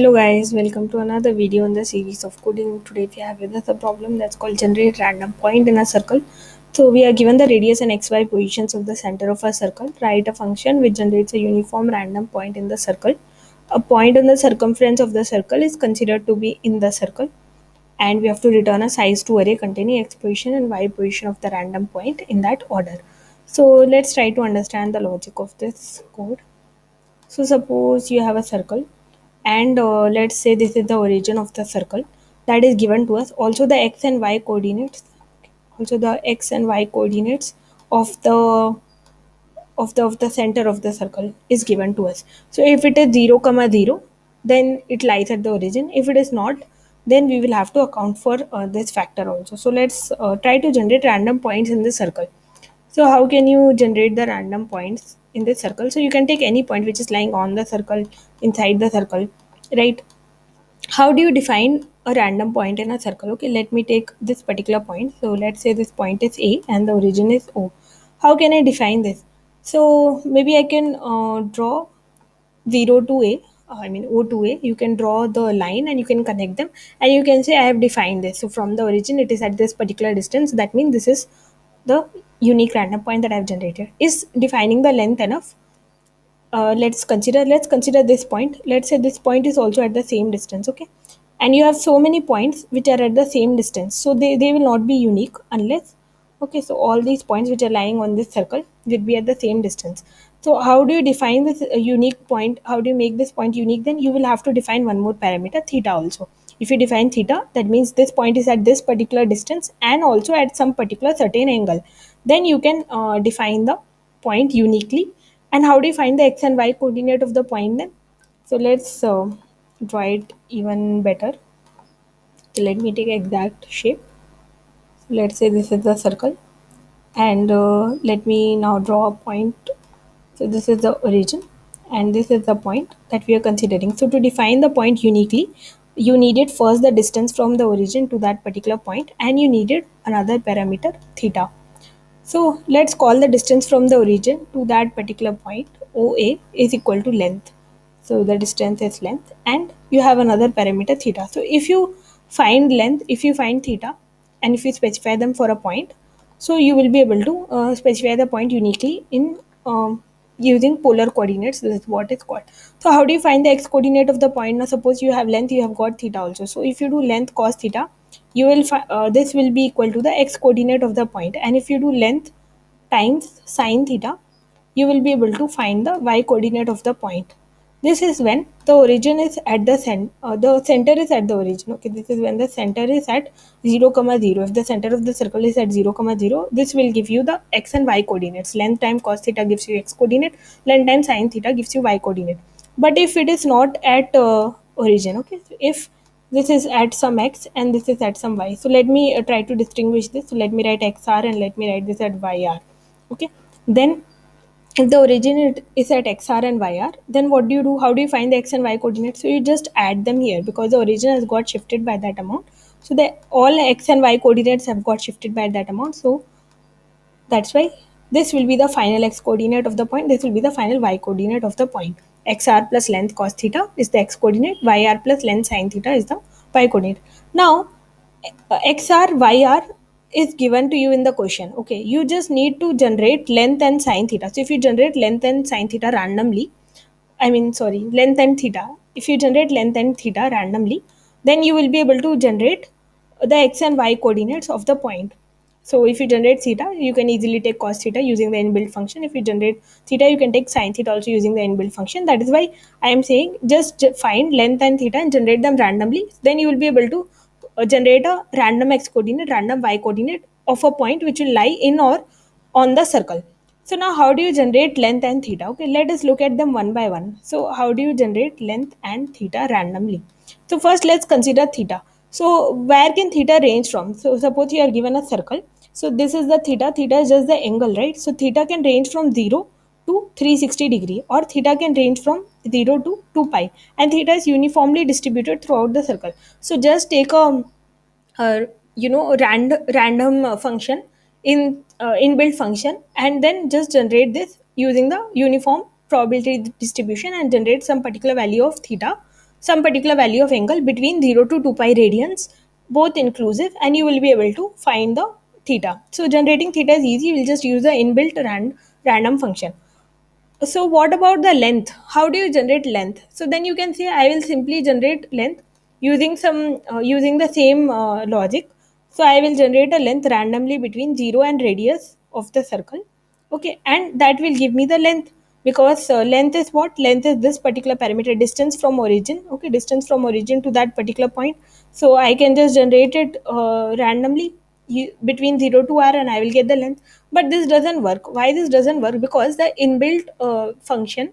Hello guys, welcome to another video in the series of coding. Today we have with us a problem that's called generate random point in a circle. So we are given the radius and xy positions of the center of a circle. Write a function which generates a uniform random point in the circle. A point on the circumference of the circle is considered to be in the circle, and we have to return a size 2 array containing x position and y position of the random point in that order. So let's try to understand the logic of this code. So suppose you have a circle, and let's say this is the origin of the circle that is given to us. Also the x and y coordinates, also the x and y coordinates of the center of the circle is given to us. So if it is 0 comma 0, then it lies at the origin. If it is not, then we will have to account for this factor also. So let's try to generate random points in the circle. So how can you generate the random points in this circle? So you can take any point which is lying on the circle, inside the circle, right? How do you define a random point in a circle? Okay, let me take this particular point. So let's say this point is A and the origin is O. How can I define this? So maybe I can draw 0 to A, I mean O to A. You can draw the line and you can connect them, and you can say I have defined this. So from the origin it is at this particular distance. That means this is the unique random point that I have generated. Is defining the length enough? Let's consider this point. Let's say this point is also at the same distance, okay? And you have so many points which are at the same distance, so they will not be unique unless, okay, so all these points which are lying on this circle will be at the same distance. So how do you define this unique point? How do you make this point unique? Then you will have to define one more parameter, theta also. If you define theta, that means this point is at this particular distance and also at some particular certain angle. Then you can define the point uniquely. And how do you find the x and y coordinate of the point then? So let's draw it even better. So let me take exact shape. Let's say this is the circle, and let me now draw a point. So this is the origin, and this is the point that we are considering. So to define the point uniquely, you needed first the distance from the origin to that particular point, and you needed another parameter theta. So let's call the distance from the origin to that particular point OA is equal to length. So the distance is length, and you have another parameter theta. So if you find length, if you find theta, and if you specify them for a point, so you will be able to specify the point uniquely in using polar coordinates. This is what is called. So how do you find the x coordinate of the point? Now suppose you have length, you have got theta also. So if you do length cos theta, you will this will be equal to the x coordinate of the point. And if you do length times sine theta, you will be able to find the y coordinate of the point. This is when the origin is at the center is at the origin. Okay, this is when the center is at 0 comma 0. If the center of the circle is at 0 comma 0, this will give you the x and y coordinates. Length times cos theta gives you x coordinate, length times sine theta gives you y coordinate. But if it is not at origin, okay, so if this is at some x and this is at some y, so let me try to distinguish this. So let me write xr and let me write this at yr. Okay, then if the origin is at xr and yr, then what do you do? How do you find the x and y coordinates? So you just add them here because the origin has got shifted by that amount. So the all x and y coordinates have got shifted by that amount. So that's why this will be the final x coordinate of the point. This will be the final y coordinate of the point. Xr plus length cos theta is the x coordinate. Yr plus length sin theta is the y coordinate. Now, xr, yr is given to you in the question. Okay, you just need to generate length and sin theta. So if you generate length and sin theta randomly, I mean, sorry, length and theta. If you generate length and theta randomly, then you will be able to generate the x and y coordinates of the point. So if you generate theta, you can easily take cos theta using the inbuilt function. If you generate theta, you can take sin theta also using the inbuilt function. That is why I am saying just find length and theta and generate them randomly. Then you will be able to generate a random x coordinate, random y coordinate of a point which will lie in or on the circle. So now how do you generate length and theta? Okay, let us look at them one by one. So how do you generate length and theta randomly? So first let's consider theta. So where can theta range from? So suppose you are given a circle. So this is the theta. Theta is just the angle, right? So theta can range from 0 to 360 degree, or theta can range from 0 to 2 pi, and theta is uniformly distributed throughout the circle. So just take a random function in inbuilt function, and then just generate this using the uniform probability distribution and generate some particular value of theta. some particular value of angle between 0 to 2 pi radians, both inclusive, and you will be able to find the theta. So generating theta is easy. We'll just use the inbuilt random function. So what about the length? How do you generate length? So then you can say I will simply generate length using using the same logic. So I will generate a length randomly between 0 and radius of the circle. Okay, and that will give me the length, because length is what? Length is this particular parameter, distance from origin. Okay, distance from origin to that particular point. So I can just generate it randomly between 0 to r, and I will get the length. But this doesn't work. Why this doesn't work? Because the inbuilt function,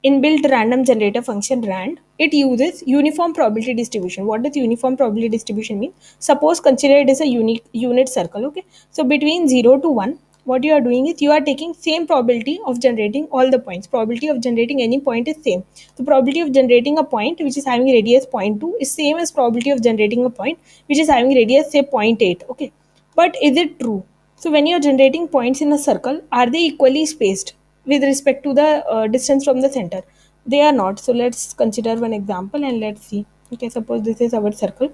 inbuilt random generator function rand, it uses uniform probability distribution. What does uniform probability distribution mean? Suppose consider it is a unique unit circle. Okay, so between 0 to 1, what you are doing is you are taking same probability of generating all the points. Probability of generating any point is same. The probability of generating a point which is having radius zero point 0.2 is same as probability of generating a point which is having radius say zero point 0.8. Okay, but is it true? So when you are generating points in a circle, are they equally spaced with respect to the distance from the center? They are not. So let's consider one example and let's see. Okay, suppose this is our circle.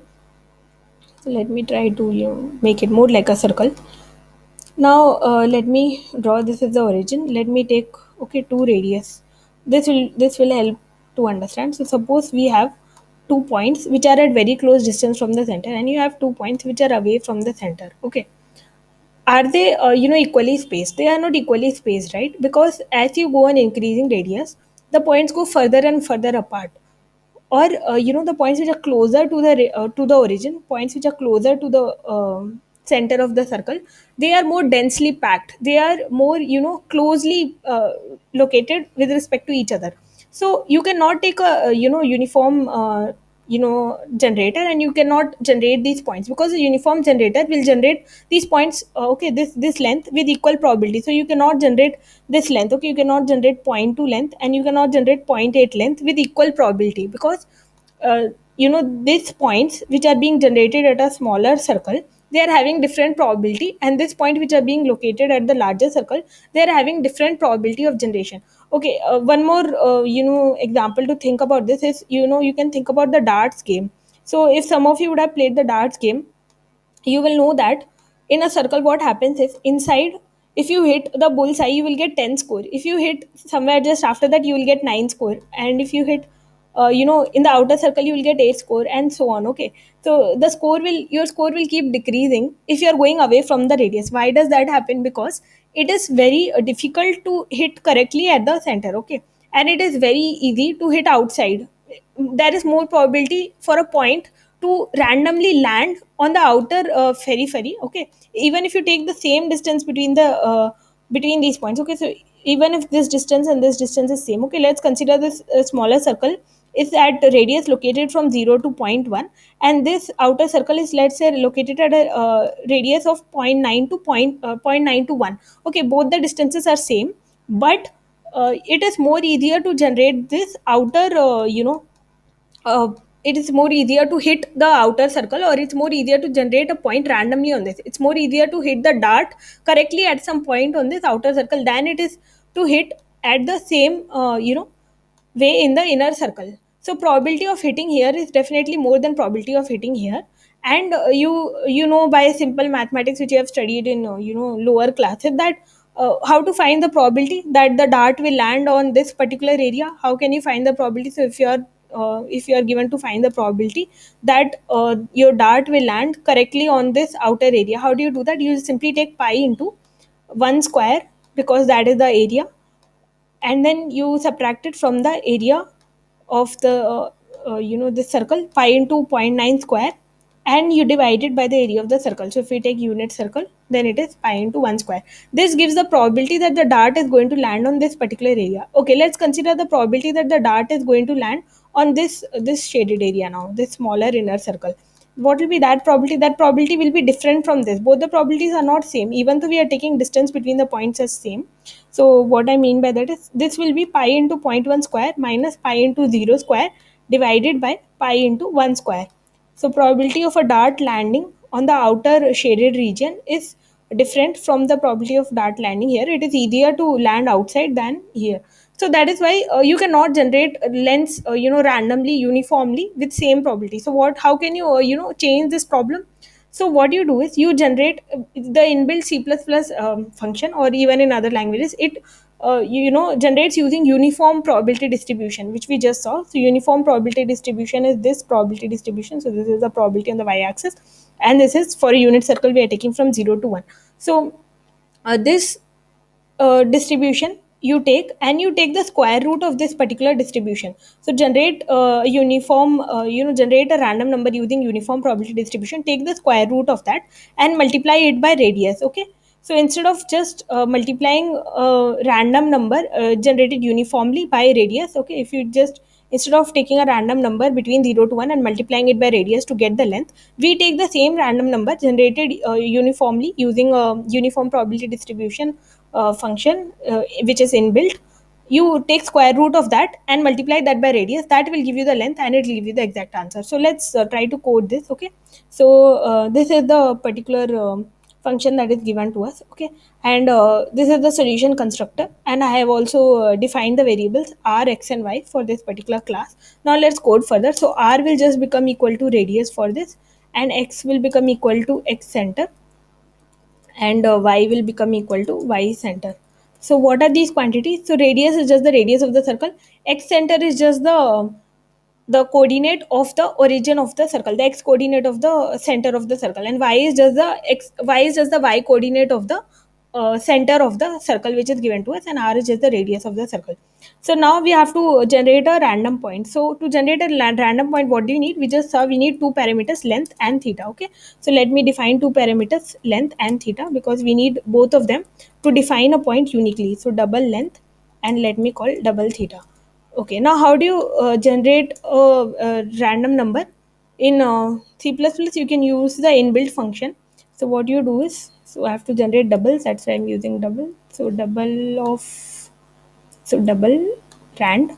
So let me try to make it more like a circle. Now let me draw. This is the origin. Let me take, okay, two radius. This will help to understand. So suppose we have 2 points which are at very close distance from the center, and you have 2 points which are away from the center. Okay, are they equally spaced? They are not equally spaced, right? Because as you go on increasing radius, the points go further and further apart. Or the points which are closer to the origin, points which are closer to the center of the circle, they are more densely packed. They are more closely located with respect to each other. So you cannot take a uniform generator, and you cannot generate these points, because a uniform generator will generate these points, okay, this length with equal probability. So you cannot generate this length. Okay, you cannot generate zero point 0.2 length, and you cannot generate zero point 0.8 length with equal probability, because uh, these points which are being generated at a smaller circle, they are having different probability, and this point which are being located at the larger circle, they are having different probability of generation. Okay, one more example to think about this is, you can think about the darts game. So if some of you would have played the darts game, you will know that in a circle what happens is, inside, if you hit the bullseye you will get 10 score. If you hit somewhere just after that, you will get 9 score. And if you hit in the outer circle, you will get 8 score, and so on. Okay, so your score will keep decreasing if you are going away from the radius. Why does that happen? Because it is very difficult to hit correctly at the center. Okay, and it is very easy to hit outside. There is more probability for a point to randomly land on the outer periphery. Okay, even if you take the same distance between these points. Okay, so even if this distance and this distance is same. Okay, let's consider this smaller circle is at radius located from 0 to zero point 0.1, and this outer circle is, let's say, located at a radius of zero point 0.9 to zero point 0.9 to 1. Okay, both the distances are same, but it is more easier to generate this outer uh, it is more easier to hit the outer circle, or it's more easier to generate a point randomly on this. It's more easier to hit the dart correctly at some point on this outer circle than it is to hit at the same way in the inner circle. So probability of hitting here is definitely more than probability of hitting here. And you know by simple mathematics which you have studied in lower classes, that how to find the probability that the dart will land on this particular area. How can you find the probability? So if you are given to find the probability that your dart will land correctly on this outer area, how do you do that? You simply take pi into 1 square, because that is the area, and then you subtract it from the area of the this circle, pi into zero point 0.9 square, and you divide it by the area of the circle. So if we take unit circle, then it is pi into 1 square. This gives the probability that the dart is going to land on this particular area. Okay, let's consider the probability that the dart is going to land on this shaded area now, this smaller inner circle. What will be that probability? That probability will be different from this. Both the probabilities are not same, even though we are taking distance between the points as same. So what I mean by that is, this will be pi into zero point 0.1 square minus pi into 0 square divided by pi into 1 square. So probability of a dart landing on the outer shaded region is different from the probability of dart landing here. It is easier to land outside than here. So that is why you cannot generate lengths randomly uniformly with same probability. So what how can you change this problem? So what you do is you generate the inbuilt C++ function, or even in other languages it generates using uniform probability distribution, which we just saw. So uniform probability distribution is this probability distribution. So this is the probability on the y-axis, and this is for a unit circle we are taking from 0 to 1. So this distribution you take, and you take the square root of this particular distribution. So generate uniform generate a random number using uniform probability distribution, take the square root of that and multiply it by radius. Okay, so instead of just multiplying a random number generated uniformly by radius, okay, if you just instead of taking a random number between 0 to 1 and multiplying it by radius to get the length, we take the same random number generated uniformly using a uniform probability distribution function which is inbuilt. You take square root of that and multiply that by radius. That will give you the length and it will give you the exact answer. So let's try to code this. Okay, so this is the particular function that is given to us. Okay, and this is the solution constructor, and I have also defined the variables r, x and y for this particular class. Now let's code further. So r will just become equal to radius for this, and x will become equal to x center, and y will become equal to y center. So what are these quantities? So radius is just the radius of the circle, x center is just the coordinate of the origin of the circle, the x coordinate of the center of the circle, and y is just the y coordinate of the center of the circle which is given to us, and r is just the radius of the circle. So now we have to generate a random point. So to generate a random point, what do you need? We just saw we need two parameters, length and theta. Okay, so let me define two parameters, length and theta, because we need both of them to define a point uniquely. So double length, and let me call double theta. Okay, now how do you generate a random number? In C++, you can use the inbuilt function. So what you do is, so I have to generate doubles, that's why I'm using double. So double rand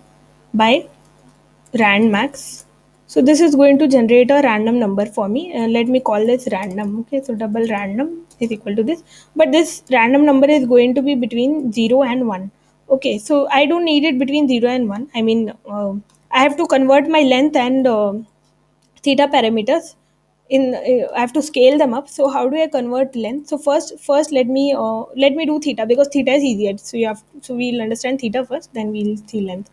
by rand max. So this is going to generate a random number for me. Let me call this random. Okay, so double random is equal to this, but this random number is going to be between 0 and 1. Okay, so I don't need it between 0 and 1. I mean, I have to convert my length and theta parameters in I have to scale them up. So how do I convert length? So first let me do theta, because theta is easier. So we'll understand theta first, then we'll see length.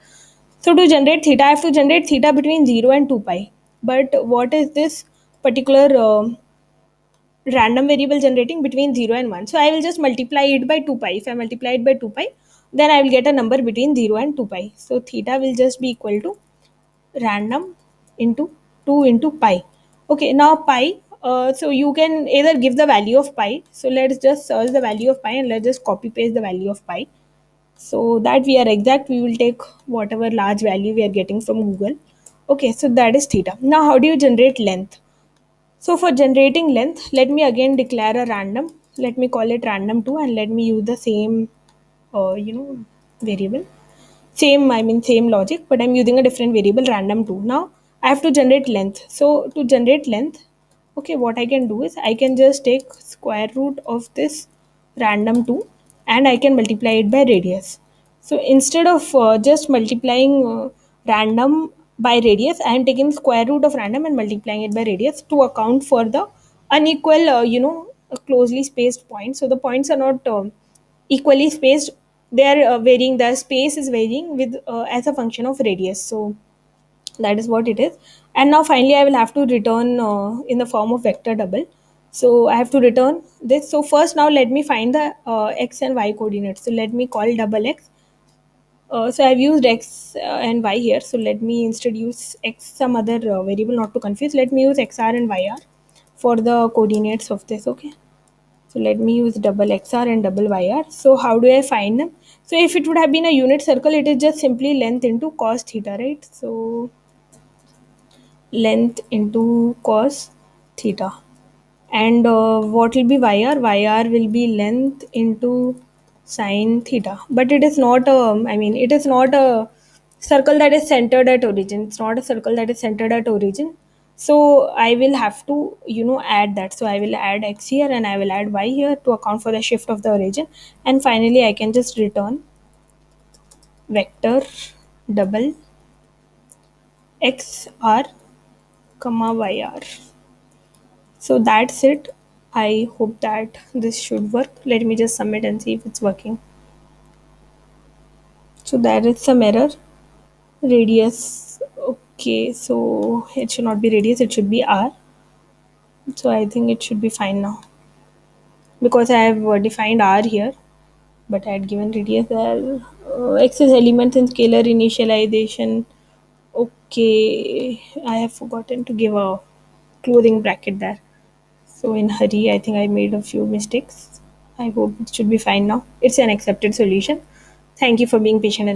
So to generate theta, I have to generate theta between 0 and 2 pi. But what is this particular random variable generating between 0 and 1? So I will just multiply it by 2 pi. If I multiply it by 2 pi, then I will get a number between 0 and 2 pi. So theta will just be equal to random into 2 into pi. Okay, now pi, so you can either give the value of pi. So let's just search the value of pi and let's just copy paste the value of pi, so that we are exact. We will take whatever large value we are getting from Google. Okay, so that is theta. Now how do you generate length? So for generating length, let me again declare a random. Let me call it random2, and let me use the same variable. Same, I mean same logic, but I'm using a different variable, random2. Now I have to generate length. So to generate length, okay, what I can do is I can just take square root of this random2 and I can multiply it by radius. So instead of just multiplying random by radius, I am taking square root of random and multiplying it by radius to account for the unequal closely spaced points. So the points are not equally spaced, they are varying, the space is varying with as a function of radius. So that is what it is. And now finally I will have to return in the form of vector double. So I have to return this. So first, now let me find the x and y coordinates. So let me call double x. So I've used x and y here. So let me instead use x, some other variable, not to confuse. Let me use xr and yr for the coordinates of this. Okay, so let me use double xr and double yr. So how do I find them? So if it would have been a unit circle, it is just simply length into cos theta, right? So length into cos theta. And what will be yr? Yr will be length into sine theta. But it is not a, I mean, it is not a circle that is centered at origin. It's not a circle that is centered at origin. So I will have to, add that. So I will add x here and I will add y here to account for the shift of the origin. And finally, I can just return vector double x r comma y r. So that's it. I hope that this should work. Let me just submit and see if it's working. So there is some error. Radius. Okay, so it should not be radius, it should be r. So I think it should be fine now because I have defined r here, but I had given radius there. Access elements in scalar initialization. Okay, I have forgotten to give a closing bracket there. So in hurry, I think I made a few mistakes. I hope it should be fine now. It's an accepted solution. Thank you for being patient.